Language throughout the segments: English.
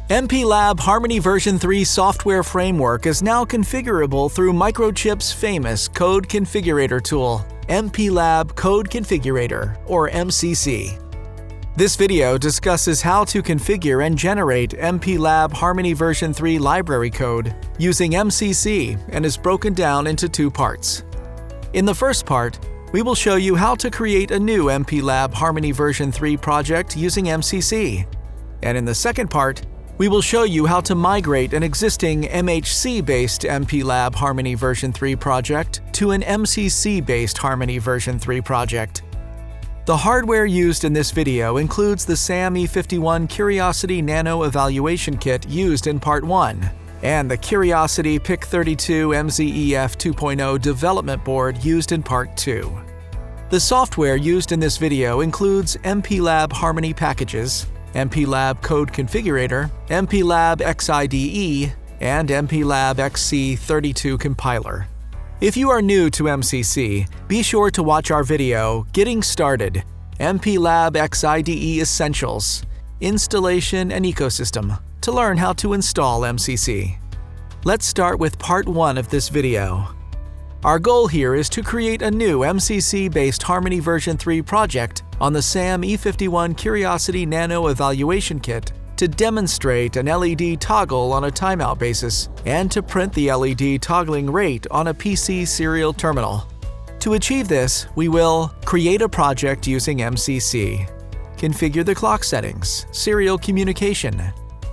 MPLAB Harmony version 3 software framework is now configurable through Microchip's famous Code Configurator tool, MPLAB Code Configurator, or MCC. This video discusses how to configure and generate MPLAB Harmony version 3 library code using MCC and is broken down into two parts. In the first part, we will show you how to create a new MPLAB Harmony version 3 project using MCC. And in the second part, we will show you how to migrate an existing MHC-based MPLAB Harmony version 3 project to an MCC-based Harmony version 3 project. The hardware used in this video includes the SAM E51 Curiosity Nano Evaluation Kit used in Part 1, and the Curiosity PIC32 MZEF 2.0 development board used in Part 2. The software used in this video includes MPLAB Harmony packages, MPLAB Code Configurator, MPLAB XIDE, and MPLAB XC32 compiler. If you are new to MCC, be sure to watch our video, Getting Started, MPLAB XIDE Essentials, Installation and Ecosystem, to learn how to install MCC. Let's start with Part 1 of this video. Our goal here is to create a new MCC-based Harmony version 3 project on the SAM E51 Curiosity Nano Evaluation Kit to demonstrate an LED toggle on a timeout basis and to print the LED toggling rate on a PC serial terminal. To achieve this, we will create a project using MCC, configure the clock settings, serial communication,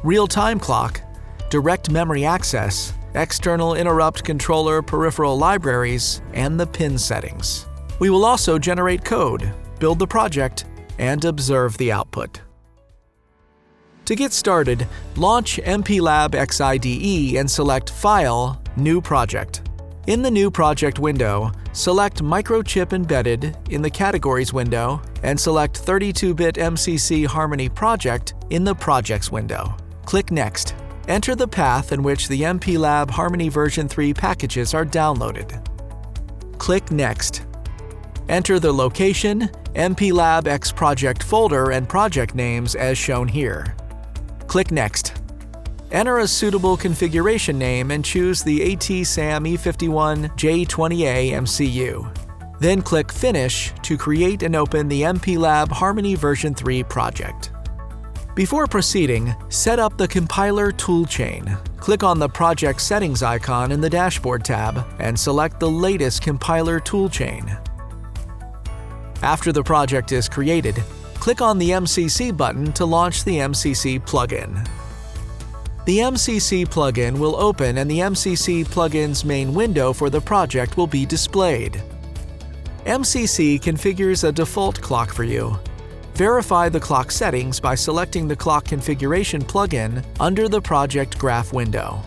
real-time clock, direct memory access, external interrupt controller peripheral libraries, and the pin settings. We will also generate code, build the project, and observe the output. To get started, launch MPLAB XIDE and select File, New Project. In the New Project window, select Microchip Embedded in the Categories window and select 32-bit MCC Harmony Project in the Projects window. Click Next. Enter the path in which the MPLAB Harmony version 3 packages are downloaded. Click Next. Enter the location, MPLAB X project folder, and project names as shown here. Click Next. Enter a suitable configuration name and choose the AT-SAM E51 J20A MCU. Then click Finish to create and open the MPLAB Harmony version 3 project. Before proceeding, set up the compiler toolchain. Click on the Project Settings icon in the Dashboard tab and select the latest compiler toolchain. After the project is created, click on the MCC button to launch the MCC plugin. The MCC plugin will open and the MCC plugin's main window for the project will be displayed. MCC configures a default clock for you. Verify the clock settings by selecting the Clock Configuration plugin under the Project Graph window.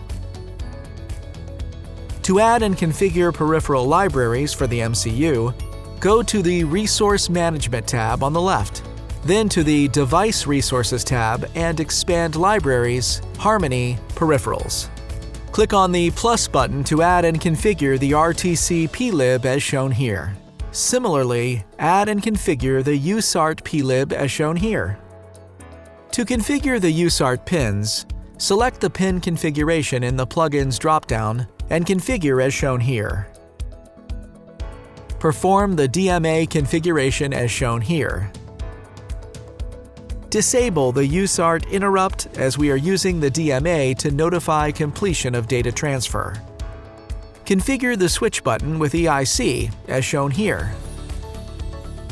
To add and configure peripheral libraries for the MCU, go to the Resource Management tab on the left, then to the Device Resources tab and expand Libraries, Harmony, Peripherals. Click on the plus button to add and configure the RTC plib as shown here. Similarly, add and configure the USART plib as shown here. To configure the USART pins, select the pin configuration in the plugin's dropdown and configure as shown here. Perform the DMA configuration as shown here. Disable the USART interrupt as we are using the DMA to notify completion of data transfer. Configure the switch button with EIC, as shown here.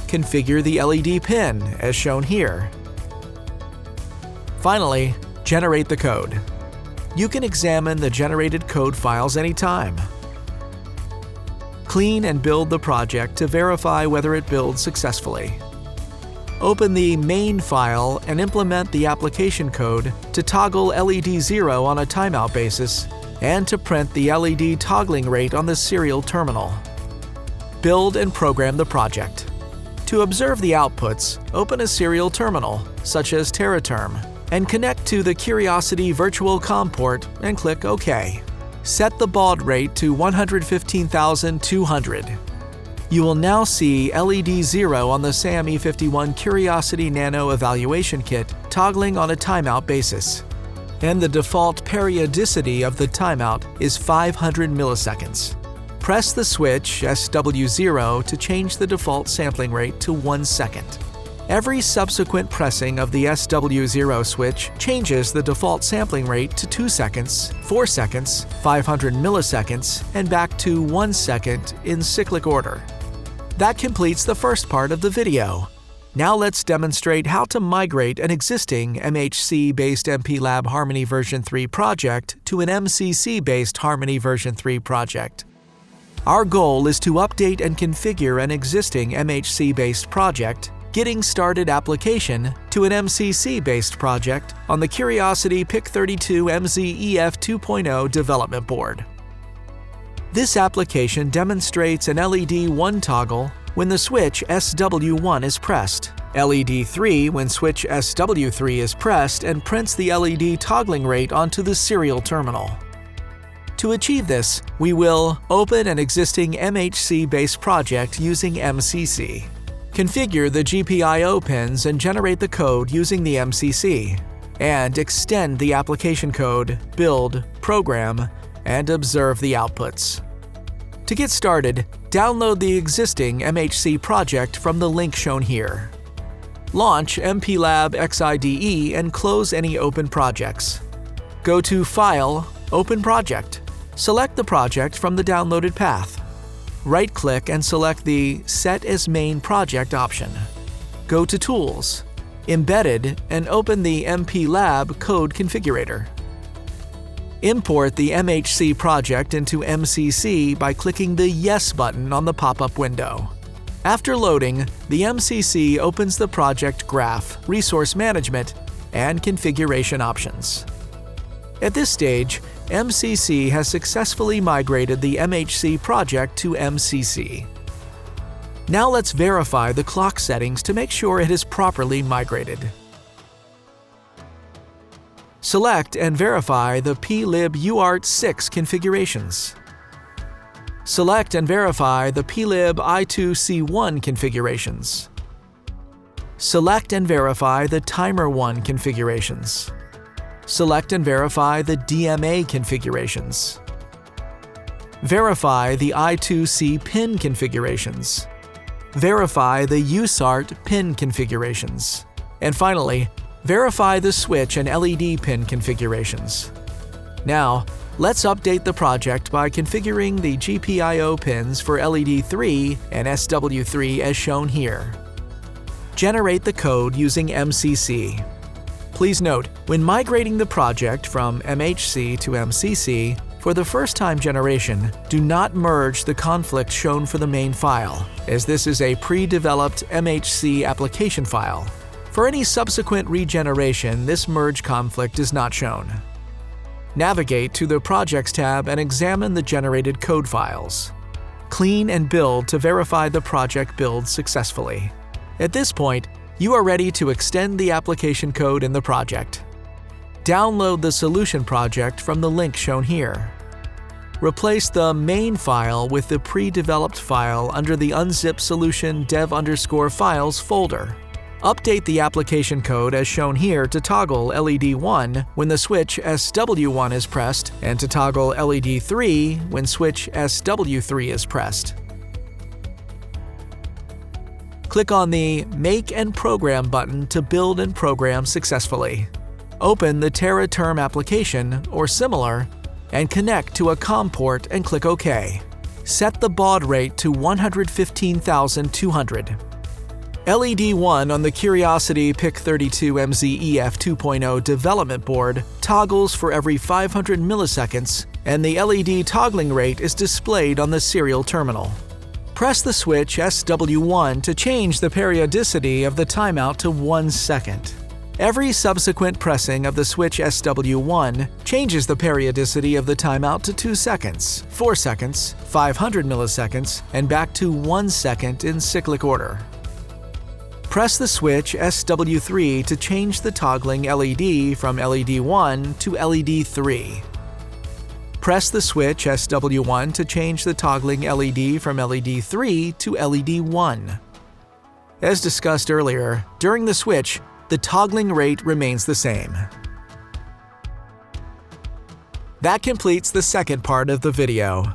Configure the LED pin, as shown here. Finally, generate the code. You can examine the generated code files anytime. Clean and build the project to verify whether it builds successfully. Open the main file and implement the application code to toggle LED 0 on a timeout basis and to print the LED toggling rate on the serial terminal. Build and program the project. To observe the outputs, open a serial terminal, such as TeraTerm, and connect to the Curiosity Virtual COM port and click OK. Set the baud rate to 115,200. You will now see LED 0 on the SAM E51 Curiosity Nano Evaluation Kit toggling on a timeout basis. and the default periodicity of the timeout is 500 milliseconds. Press the switch SW0 to change the default sampling rate to 1 second. Every subsequent pressing of the SW0 switch changes the default sampling rate to 2 seconds, 4 seconds, 500 milliseconds, and back to 1 second in cyclic order. That completes the first part of the video. Now let's demonstrate how to migrate an existing MHC-based MPLAB Harmony version 3 project to an MCC-based Harmony version 3 project. Our goal is to update and configure an existing MHC-based project, getting started application, to an MCC-based project on the Curiosity PIC32MZ-EF 2.0 development board. This application demonstrates an LED 1 toggle when the switch SW1 is pressed, LED 3 when switch SW3 is pressed, and prints the LED toggling rate onto the serial terminal. To achieve this, we will open an existing MHC-based project using MCC, configure the GPIO pins and generate the code using the MCC, and extend the application code, build, program, and observe the outputs. To get started, download the existing MHC project from the link shown here. Launch MPLAB XIDE and close any open projects. Go to File, Open Project. Select the project from the downloaded path. Right-click and select the Set as Main Project option. Go to Tools, Embedded, and open the MPLAB code configurator. Import the MHC project into MCC by clicking the Yes button on the pop-up window. After loading, the MCC opens the project graph, resource management, and configuration options. At this stage, MCC has successfully migrated the MHC project to MCC. Now let's verify the clock settings to make sure it is properly migrated. Select and verify the plib UART6 configurations. Select and verify the plib I2C1 configurations. Select and verify the Timer 1 configurations. Select and verify the DMA configurations. Verify the I2C pin configurations. Verify the USART pin configurations. And finally, verify the switch and LED pin configurations. Now, let's update the project by configuring the GPIO pins for LED 3 and SW3 as shown here. Generate the code using MCC. Please note, when migrating the project from MHC to MCC, for the first-time generation, do not merge the conflict shown for the main file, as this is a pre-developed MHC application file. For any subsequent regeneration, this merge conflict is not shown. Navigate to the Projects tab and examine the generated code files. Clean and build to verify the project builds successfully. At this point, you are ready to extend the application code in the project. Download the solution project from the link shown here. Replace the main file with the pre-developed file under the unzip solution dev_files folder. Update the application code as shown here to toggle LED 1 when the switch SW1 is pressed and to toggle LED 3 when switch SW3 is pressed. Click on the Make and Program button to build and program successfully. Open the TerraTerm application or similar and connect to a COM port and click OK. Set the baud rate to 115,200. LED 1 on the Curiosity PIC32MZ-EF 2.0 development board toggles for every 500 milliseconds, and the LED toggling rate is displayed on the serial terminal. Press the switch SW1 to change the periodicity of the timeout to 1 second. Every subsequent pressing of the switch SW1 changes the periodicity of the timeout to 2 seconds, 4 seconds, 500 milliseconds, and back to 1 second in cyclic order. Press the switch SW3 to change the toggling LED from LED 1 to LED 3. Press the switch SW1 to change the toggling LED from LED 3 to LED 1. As discussed earlier, during the switch, the toggling rate remains the same. That completes the second part of the video.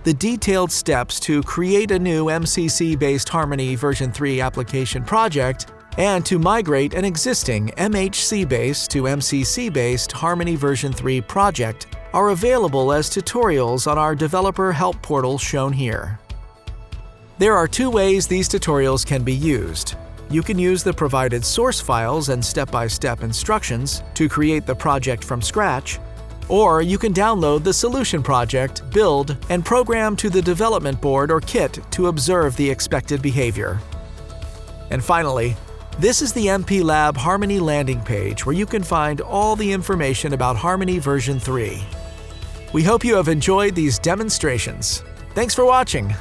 The detailed steps to create a new MCC-based Harmony version 3 application project and to migrate an existing MHC-based to MCC-based Harmony version 3 project are available as tutorials on our developer help portal shown here. There are two ways these tutorials can be used. You can use the provided source files and step-by-step instructions to create the project from scratch, or you can download the solution project, build, and program to the development board or kit to observe the expected behavior. And finally, this is the MPLAB Harmony landing page where you can find all the information about Harmony version 3. We hope you have enjoyed these demonstrations. Thanks for watching.